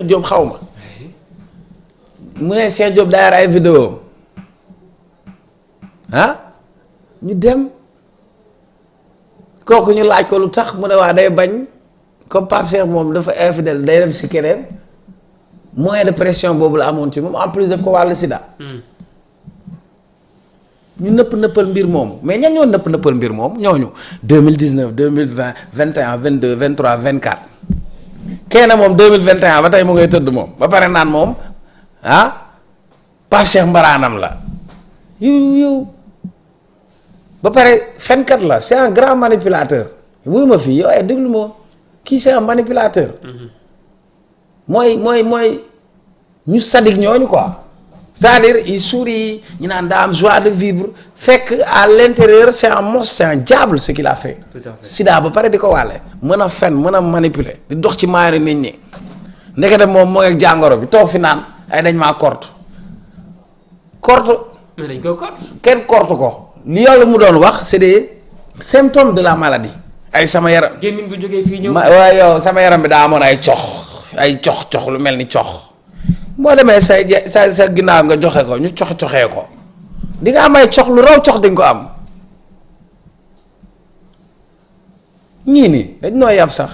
Diop xaw ma mu ne Cheikh Diop daa yor ay vidéo ñu dem kooku ñu laaj ko lu tax mu ne waa day bañ comme Pape Cheikh moom dafa infidèle day dem si keneen moyen de pression boobu la amoon ci moom en plus daf ko wàll sida ñu nëppal mbir moom mais ña ñoo nëppal mbir moom ñooñu 2019 2020 21 22 23 24 kenn moom 2021 ba tey mu ngay tëdd moom ba pare naan moom Pape Cheikh mbaraanam la yow ba pare fenkat la c'est un grand manipulateur wuy ma fii yow ay déglu ma kii c'est un manipulateur mooy ñu sadik ñooñu quoi c'est-à-dire il sourit ñu naan daa am joie de vivre fekk à l'intérieur c'est un monstre c'est un diable ce qu'il a fait. Tout à fait. Sida ba pare di ko wàlle mën a fen mën a manipuler di dox ci maari nit ñi ndekete moom mooy ak jàngoro bi toog fi naan ay dañ maa korte mais dañ ko korte kenn korte ko li yàlla mu doon wax c'est des symptômes de la maladie ay sama yaram gémmiñ bu jógee fii ñëw waaye yow sama yaram bi daa amoon ay cox lu mel ni cox boo demee sa ginnaaw nga joxe ko ñu coxee ko di nga am ay cox lu raw cox di nga ko am ñii nii dañ noo yab sax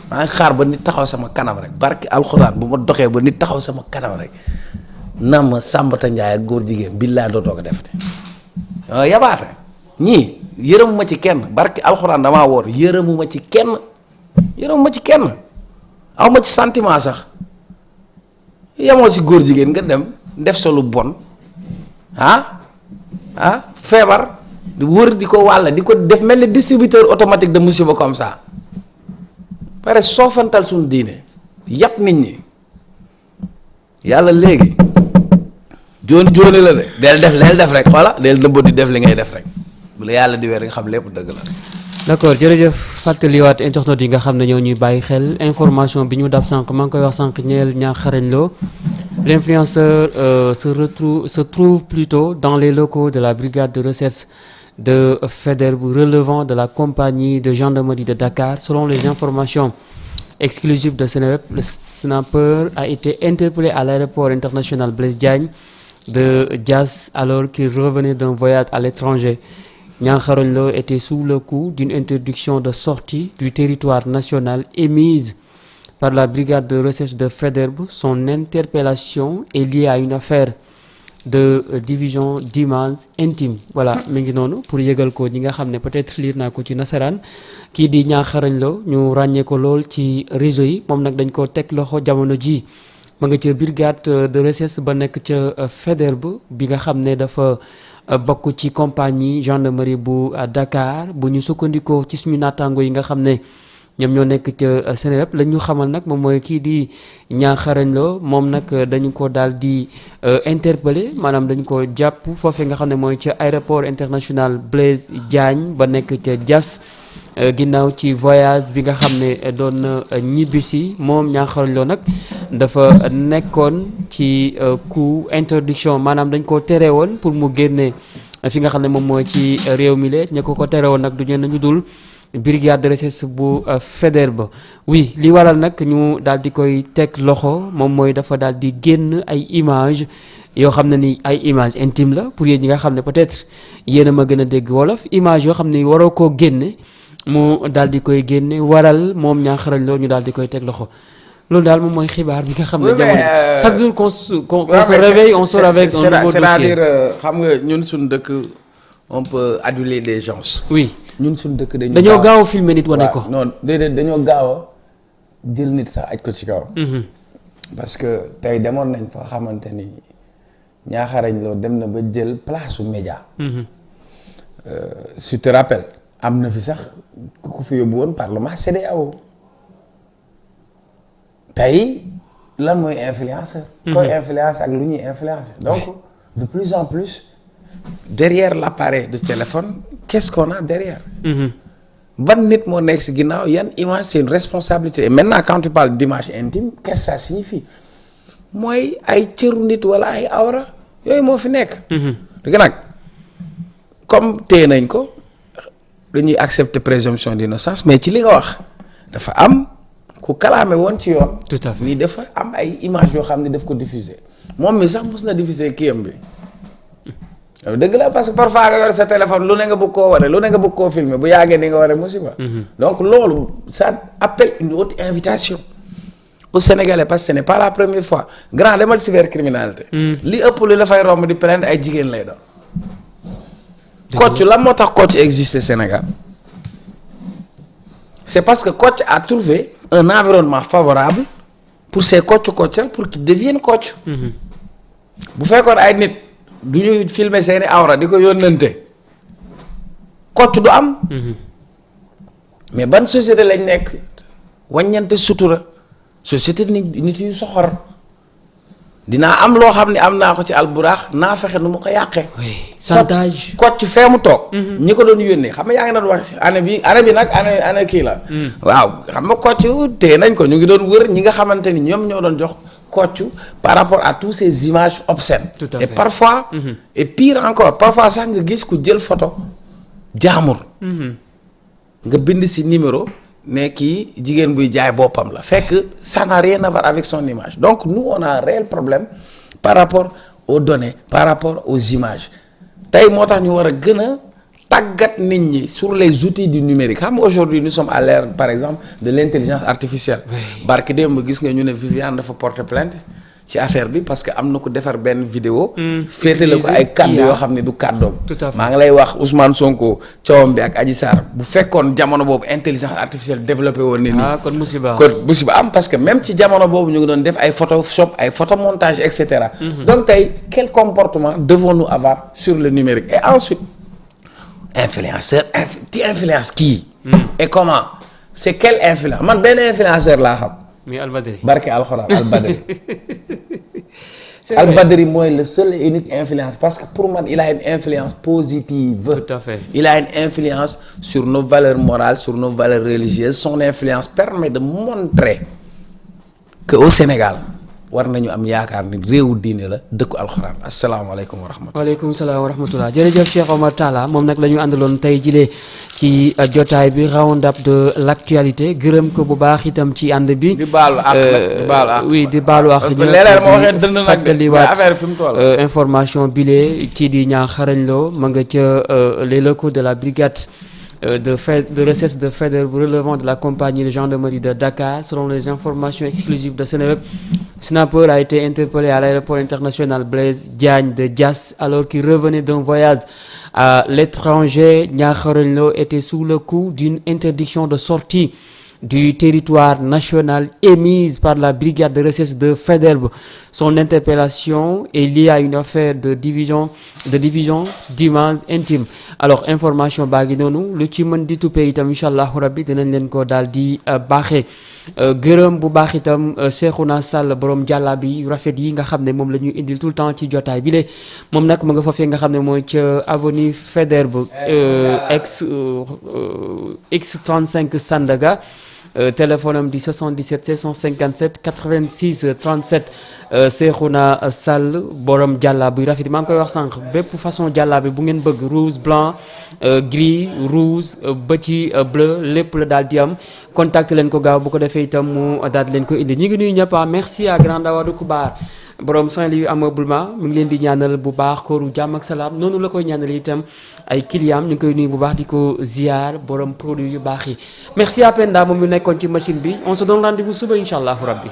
maa ngi xaar ba nit taxaw sama kanam rek barki alxuraan bu ma doxee ba nit taxaw sama kanam rek na ma Sambata Ndiaye ak góor jigéen billaay dootoo ko def de yabaate ñii yërëmuma ci kenn barki alxuraan damaa woor yërëmuma ci kenn aw ma ci sentiment sax yemoo ci góor jigéen nga dem def sa lu bon feebar di wër di ko wàll di ko def mel ni distributeur automatique de musiba comme ça pare soofantal suñu diine yàpp nit ñi yàlla léegi jooni la de del def rek voilà del nëbbo di def li ngay def rek bu la yàlla di weer nga xam lépp dëgg la. d'accord jërëjëf fàttaliwaat internautes yi nga xam ne ñoo ñuy bàyyi xel information bi ñu dab sànq maa ngi koy wax sànq ñeel Niang Kharagne Lo l'influenceur se trouve plutôt dans les locaux de la brigade de recherche de Faidherbe relevant de la compagnie de gendarmerie de Dakar. Selon les informations exclusives de Seneweb, le sniper a été interpellé à l'aéroport international Blaise Diagne de Diass alors qu'il revenait d'un voyage à l'étranger. Niang Kharagne Lo était sous le coup d'une interdiction de sortie du territoire national émise par la brigade de recherche de Faidherbe. Son interpellation est liée à une affaire de division d'images intimes. Voilà mi ngi noonu pour yëgal ko ñi nga xam ne peut-être lire naa ko ci nasaraan kii di Niang Kharagne Lo ñu ràññee ko lool ci réseau yi moom nag dañ ko teg loxo jamono ji ma nga ca brigade de recherche ba nekk ca Faidherbe bi nga xam ne dafa bokk ci compagnie gendarmerie bu Dakar bu ñu sukkandikoo ci suñu naataango yi nga xam ne ñoom ñoo nekk ca Seneweb la ñu xamal nag moom mooy kii di Niang Kharagne Lo moom nag dañu ko daal di interpellé maanaam dañu ko jàpp foofee nga xam ne mooy ca aéroport international Blaise Diagne ba nekk ca Diass ginnaaw ci voyage bi nga xam ne doon na ñibbisi moom Niang Kharagne Lo nag dafa nekkoon ci coup interdiction maanaam dañ ko tere woon pour mu génne fi nga xam ne moom mooy ci réew mi la ña ko tere woon nag du ñeen nañu dul brigade de recherche bu Faidherbe oui li waral nag ñu daal di koy teg loxo moom mooy dafa daal di génn ay image yoo xam ne ni ay image intime la pour yéen ñi nga xam ne peut-être yéen a ma gën a dégg wolof image yoo xam ne waroo koo génne mu daal di koy génne waral moom Niang Kharagne Lo ñu daal di koy teg loxo loolu daal moom mooy xibaar bi nga xam ne jamono chaque jour qu'on se réveille on sort avec un nouveau dossier. c'est-à-dire xam nga ñun suñu dëkk on peut aduler des gens. oui ñun suñu dëkk dañoo gaaw a filmer nit wane ko. non déedéet dañoo gaaw a jël nit sax aj ko ci kaw. parce que tey demoon nañ fa xamante ni Niang Kharagne Lo dem na ba jël place su média. tu te rappelles am na fi sax ku ko fi yóbbu woon parlement CEDEAO tey lan mooy influenceur. koy influence ak lu ñuy influencer. donc de plus en plus derrière l'appareil de téléphone qu'est-ce qu'on a derrière. ban nit moo nekk ci ginnaaw yan image c'est une responsabilité et maintenant quand tu parles d'image intime qu'est-ce que ça signifie mooy ay cëru nit wala ay awra yooyu moo fi nekk. dëgg nag comme téye nañ ko dañuy accepter présomption d'innocence mais ci li nga wax dafa am ku kalaame woon ci yoon. tout à fait nii dafa am ay images yoo xam ne daf ko diffuser moom mi sax mos na diffuser kiyam bi. dëgg la parce que parfois nga yor sa téléphone lu ne nga bëgg koo wane lu ne nga bëgg koo filmer bu yàggee di nga wane musiba. donc loolu ça appelle une autre invitation au Sénégalais parce que ce n'est pas la première fois grand demal cybercriminalité. li ëpp li la fay romb di plaindre ay jigéen lay doon. Kocc lan moo tax Kocc existe Sénégal c'est parce que Kocc a trouvé un environnement favorable pour ces kocc-koccal pour qu'ils deviennent Kocc. bu fekkoon ay nit. du ñuy filmer seeni awra di ko yónnante Kocc du am. mais ban société lañ nekk wàññante sutura société nit yu soxor dinaa am loo xam ne am naa ko ci alburaax naa fexe nu mu ko yàqee. oui chantage. Kocc fee mu toog. ñi ko doon yónnee xam nga yaa ngi doon wax année bi nag année kii la. waaw xam nga Kocc téye nañ ko ñu ngi doon wër ñi nga xamante ni ñoom ñoo doon jox. Kocc par rapport à toutes ces images obscènes. Tout à et fait. parfois. et pire encore parfois sax nga gis ku jël photo jaamur. nga bind ci numéro ne kii jigéen buy jaay boppam la fekk ça n'a rien à voir avec son image donc nous on a un réel problème par rapport aux données par rapport aux images tey moo tax ñu war a gën a tàggat nit ñi sur les outils du numérique xam nga aujourd'hui nous sommes à l'ère par exemple de l'intelligence artificielle. barki démb gis nga ñu ne Viviane dafa porter plainte ci affaire bi parce que am na ko defar benn vidéo féetale ko ay kàddu yoo xam ne du kàddoom. tout à fait maa ngi lay wax Ousmane Sonko coowam bi ak Adji Sarr bu fekkoon jamono boobu intelligence artificielle développé woon ne nii. kon musiba am parce que même ci jamono boobu ñu ngi doon def ay photoshop ay photomontage et cetera. donc tey quel comportement devons-nous avoir sur le numérique et ensuite influenceur tu influences qui. et comment c'est quel influence man benn influenceur laa xam. muy Albadri. barke alxuraan Albadri. Albadri mooy le seul et unique influence parce que pour man il a une influence positive. tout à fait il a une influence sur nos valeurs morales sur nos valeurs religieuses son influence permet de montrer que au Sénégal war nañu am yaakaar ni réewu diine la dëkku alxuraan asalaamaaleykum wa rahmatulah. waaleykum salaam wa rahmatulah jërëjëf Cheikh Omar Talla moom nag la ñu àndaloon tey jilee ci jotaay bi round-up de l'actualité gërëm ko bu baax itam ci ànd bi. di baalu àq nag di baalu àq. oui di baalu àq. léeg-léeg ma waxee dënd nag fàttaliwaat affaire fi mu toll. information bile kii di ñaa xarañ loo ma nga ca les locaux de la brigade. De recherche de Faidherbe relevant de la compagnie de gendarmerie de Dakar. Selon les informations exclusives de Seneweb, Snapper a été interpellé à l'aéroport international Blaise Diagne de Diass alors qu'il revenait d'un voyage à l'étranger. Niakharañ Lo était sous le coup d'une interdiction de sortie du territoire national émise par la brigade de recherche de Faidherbe. Son interpellation est liée à une affaire de division d'images intimes. Alors information baa ngi noonu lu ci mën di tuppee itam incha allahu rabbi dinañ leen ko daal di baaxee gërëm bu baax itam Cheikhouna Sall borom jàllabi yu rafet yi nga xam ne moom la ñuy indil tout le temps ci jotaay bi le moom nag mu nga foofee nga xam ne mooy ca avenue Faidherbe X35 Sandaga. Téléphone am di 77 657 86 37 Cheikhouna Sall borom jàllaabi yu rafet maa ngi koy wax sànq bépp façon jàllaabi bu ngeen bëgg rouge blanc gris rouge ba ci bleu lépp la daal di am contacter leen ko gaaw bu ko defee itam mu daal di leen ko indi ñu ngi nuyu ñëpp merci à Grand Awadou Koubar borom Saint-Louis ameublement mu ngi leen di ñaanal bu baax kooru jàmm ak salaam noonu la koy ñaanal itam ay clients ñu ngi koy nuyu bu baax di ko ziar borom produit yu baax yi merci à Penda moom mi nekkoon ci machine bi on se donne rendez-vous suba incha allahu rabbi